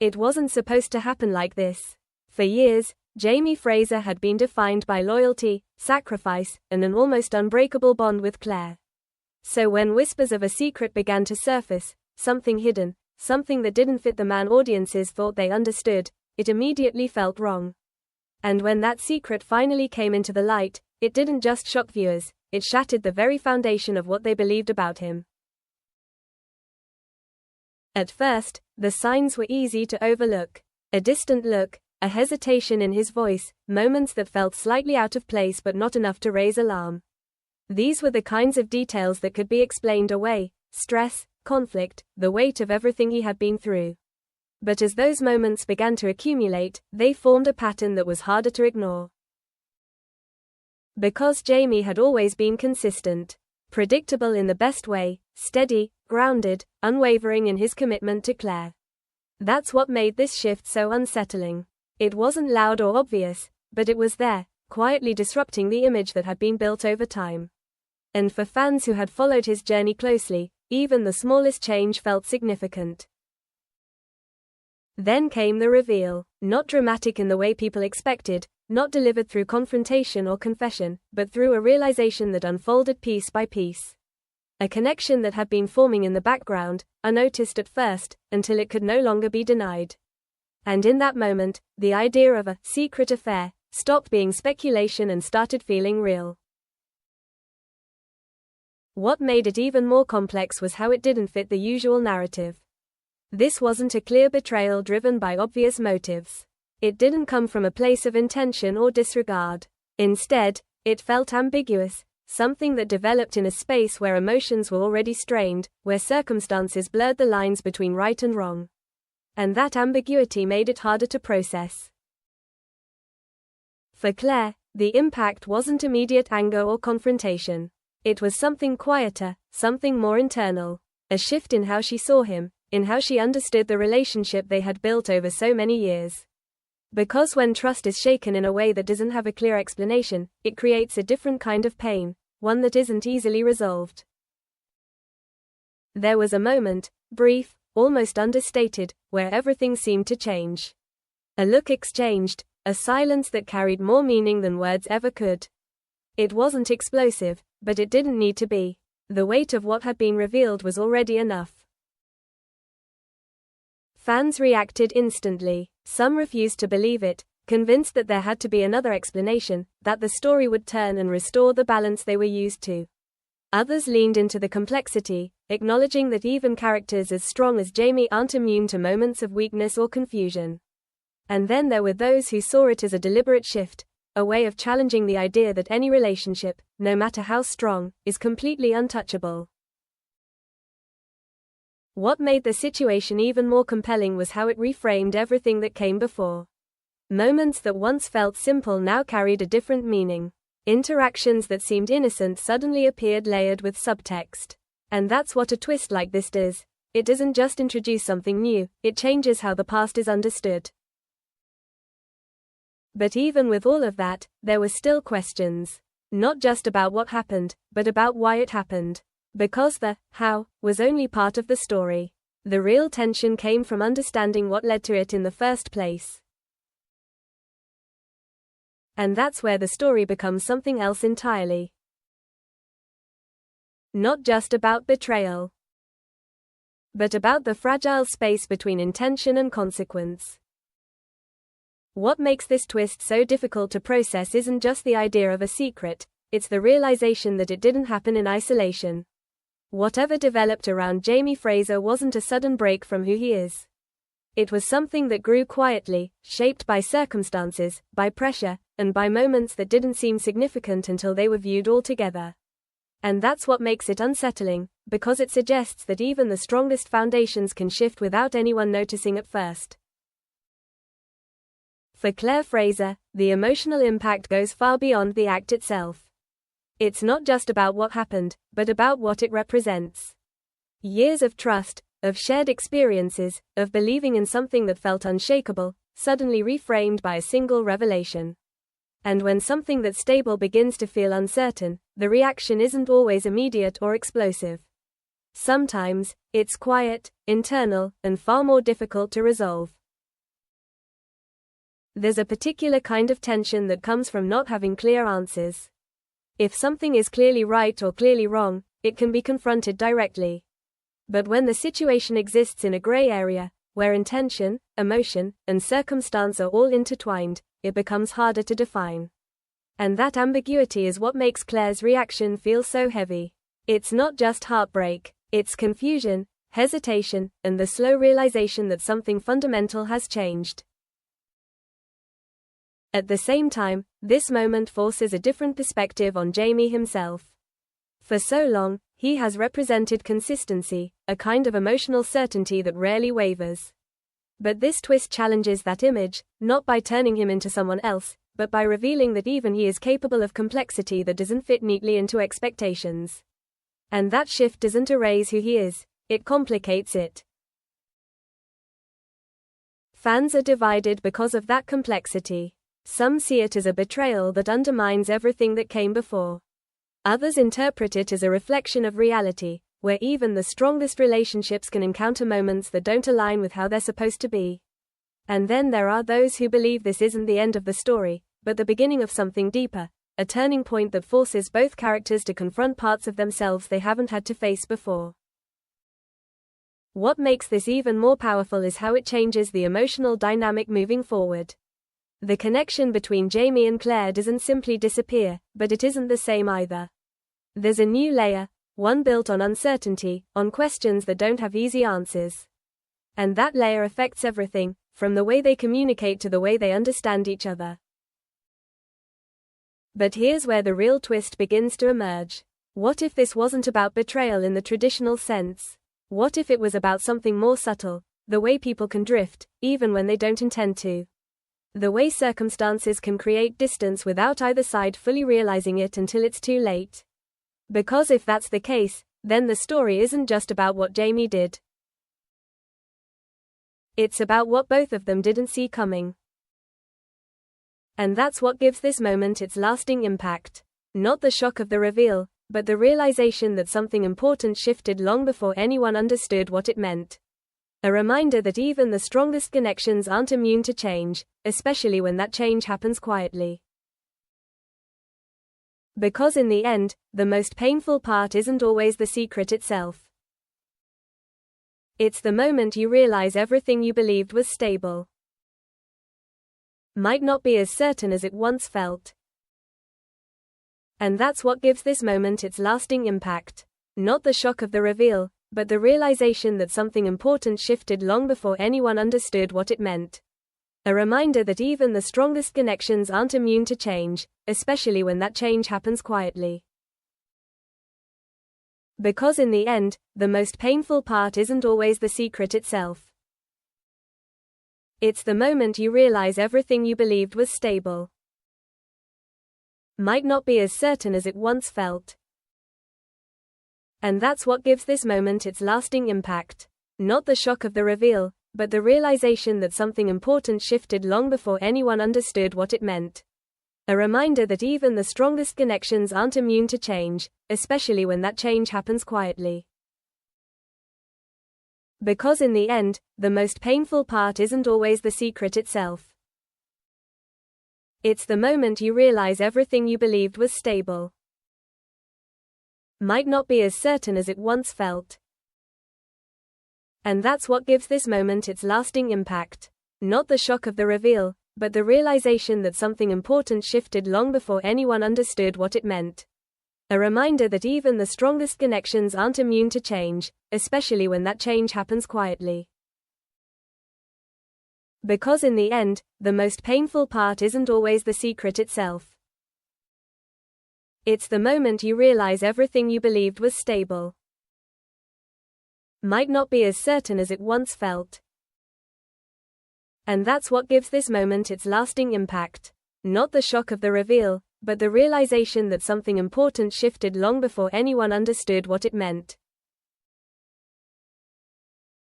It wasn't supposed to happen like this. For years, Jamie Fraser had been defined by loyalty, sacrifice, and an almost unbreakable bond with Claire. So when whispers of a secret began to surface, something hidden, something that didn't fit the man audiences thought they understood, it immediately felt wrong. And when that secret finally came into the light, it didn't just shock viewers, it shattered the very foundation of what they believed about him. At first, the signs were easy to overlook. A distant look, a hesitation in his voice, moments that felt slightly out of place but not enough to raise alarm. These were the kinds of details that could be explained away: stress, conflict, the weight of everything he had been through. But as those moments began to accumulate, they formed a pattern that was harder to ignore. Because Jamie had always been consistent, predictable in the best way, steady, grounded, unwavering in his commitment to Claire. That's what made this shift so unsettling. It wasn't loud or obvious, but it was there, quietly disrupting the image that had been built over time. And for fans who had followed his journey closely, even the smallest change felt significant. Then came the reveal, not dramatic in the way people expected, not delivered through confrontation or confession, but through a realization that unfolded piece by piece. A connection that had been forming in the background, unnoticed at first, until it could no longer be denied. And in that moment, the idea of a secret affair stopped being speculation and started feeling real. What made it even more complex was how it didn't fit the usual narrative. This wasn't a clear betrayal driven by obvious motives. It didn't come from a place of intention or disregard. Instead, it felt ambiguous, something that developed in a space where emotions were already strained, where circumstances blurred the lines between right and wrong. And that ambiguity made it harder to process. For Claire, the impact wasn't immediate anger or confrontation. It was something quieter, something more internal. A shift in how she saw him, in how she understood the relationship they had built over so many years. Because when trust is shaken in a way that doesn't have a clear explanation, it creates a different kind of pain, one that isn't easily resolved. There was a moment, brief, almost understated, where everything seemed to change. A look exchanged, a silence that carried more meaning than words ever could. It wasn't explosive, but it didn't need to be. The weight of what had been revealed was already enough. Fans reacted instantly. Some refused to believe it, convinced that there had to be another explanation, that the story would turn and restore the balance they were used to. Others leaned into the complexity, acknowledging that even characters as strong as Jamie aren't immune to moments of weakness or confusion. And then there were those who saw it as a deliberate shift, a way of challenging the idea that any relationship, no matter how strong, is completely untouchable. What made the situation even more compelling was how it reframed everything that came before. Moments that once felt simple now carried a different meaning. Interactions that seemed innocent suddenly appeared layered with subtext. And that's what a twist like this does. It doesn't just introduce something new, it changes how the past is understood. But even with all of that, there were still questions. Not just about what happened, but about why it happened. Because the how was only part of the story. The real tension came from understanding what led to it in the first place. And that's where the story becomes something else entirely. Not just about betrayal, but about the fragile space between intention and consequence. What makes this twist so difficult to process isn't just the idea of a secret, it's the realization that it didn't happen in isolation. Whatever developed around Jamie Fraser wasn't a sudden break from who he is. It was something that grew quietly, shaped by circumstances, by pressure, and by moments that didn't seem significant until they were viewed all together. And that's what makes it unsettling, because it suggests that even the strongest foundations can shift without anyone noticing at first. For Claire Fraser, the emotional impact goes far beyond the act itself. It's not just about what happened, but about what it represents. Years of trust, of shared experiences, of believing in something that felt unshakable, suddenly reframed by a single revelation. And when something that's stable begins to feel uncertain, the reaction isn't always immediate or explosive. Sometimes, it's quiet, internal, and far more difficult to resolve. There's a particular kind of tension that comes from not having clear answers. If something is clearly right or clearly wrong, it can be confronted directly. But when the situation exists in a gray area, where intention, emotion, and circumstance are all intertwined, it becomes harder to define. And that ambiguity is what makes Claire's reaction feel so heavy. It's not just heartbreak, it's confusion, hesitation, and the slow realization that something fundamental has changed. At the same time, this moment forces a different perspective on Jamie himself. For so long, he has represented consistency, a kind of emotional certainty that rarely wavers. But this twist challenges that image, not by turning him into someone else, but by revealing that even he is capable of complexity that doesn't fit neatly into expectations. And that shift doesn't erase who he is, it complicates it. Fans are divided because of that complexity. Some see it as a betrayal that undermines everything that came before. Others interpret it as a reflection of reality, where even the strongest relationships can encounter moments that don't align with how they're supposed to be. And then there are those who believe this isn't the end of the story, but the beginning of something deeper, a turning point that forces both characters to confront parts of themselves they haven't had to face before. What makes this even more powerful is how it changes the emotional dynamic moving forward. The connection between Jamie and Claire doesn't simply disappear, but it isn't the same either. There's a new layer, one built on uncertainty, on questions that don't have easy answers. And that layer affects everything, from the way they communicate to the way they understand each other. But here's where the real twist begins to emerge. What if this wasn't about betrayal in the traditional sense? What if it was about something more subtle, the way people can drift, even when they don't intend to? The way circumstances can create distance without either side fully realizing it until it's too late. Because if that's the case, then the story isn't just about what Jamie did. It's about what both of them didn't see coming. And that's what gives this moment its lasting impact. Not the shock of the reveal, but the realization that something important shifted long before anyone understood what it meant. A reminder that even the strongest connections aren't immune to change, especially when that change happens quietly. Because in the end, the most painful part isn't always the secret itself. It's the moment you realize everything you believed was stable might not be as certain as it once felt. And that's what gives this moment its lasting impact. Not the shock of the reveal, but the realization that something important shifted long before anyone understood what it meant. A reminder that even the strongest connections aren't immune to change, especially when that change happens quietly. Because in the end, the most painful part isn't always the secret itself. It's the moment you realize everything you believed was stable might not be as certain as it once felt. And that's what gives this moment its lasting impact. Not the shock of the reveal, but the realization that something important shifted long before anyone understood what it meant. A reminder that even the strongest connections aren't immune to change, especially when that change happens quietly. Because in the end, the most painful part isn't always the secret itself. It's the moment you realize everything you believed was stable might not be as certain as it once felt. And that's what gives this moment its lasting impact. Not the shock of the reveal, but the realization that something important shifted long before anyone understood what it meant. A reminder that even the strongest connections aren't immune to change, especially when that change happens quietly. Because in the end, the most painful part isn't always the secret itself. It's the moment you realize everything you believed was stable might not be as certain as it once felt. And that's what gives this moment its lasting impact. Not the shock of the reveal, but the realization that something important shifted long before anyone understood what it meant.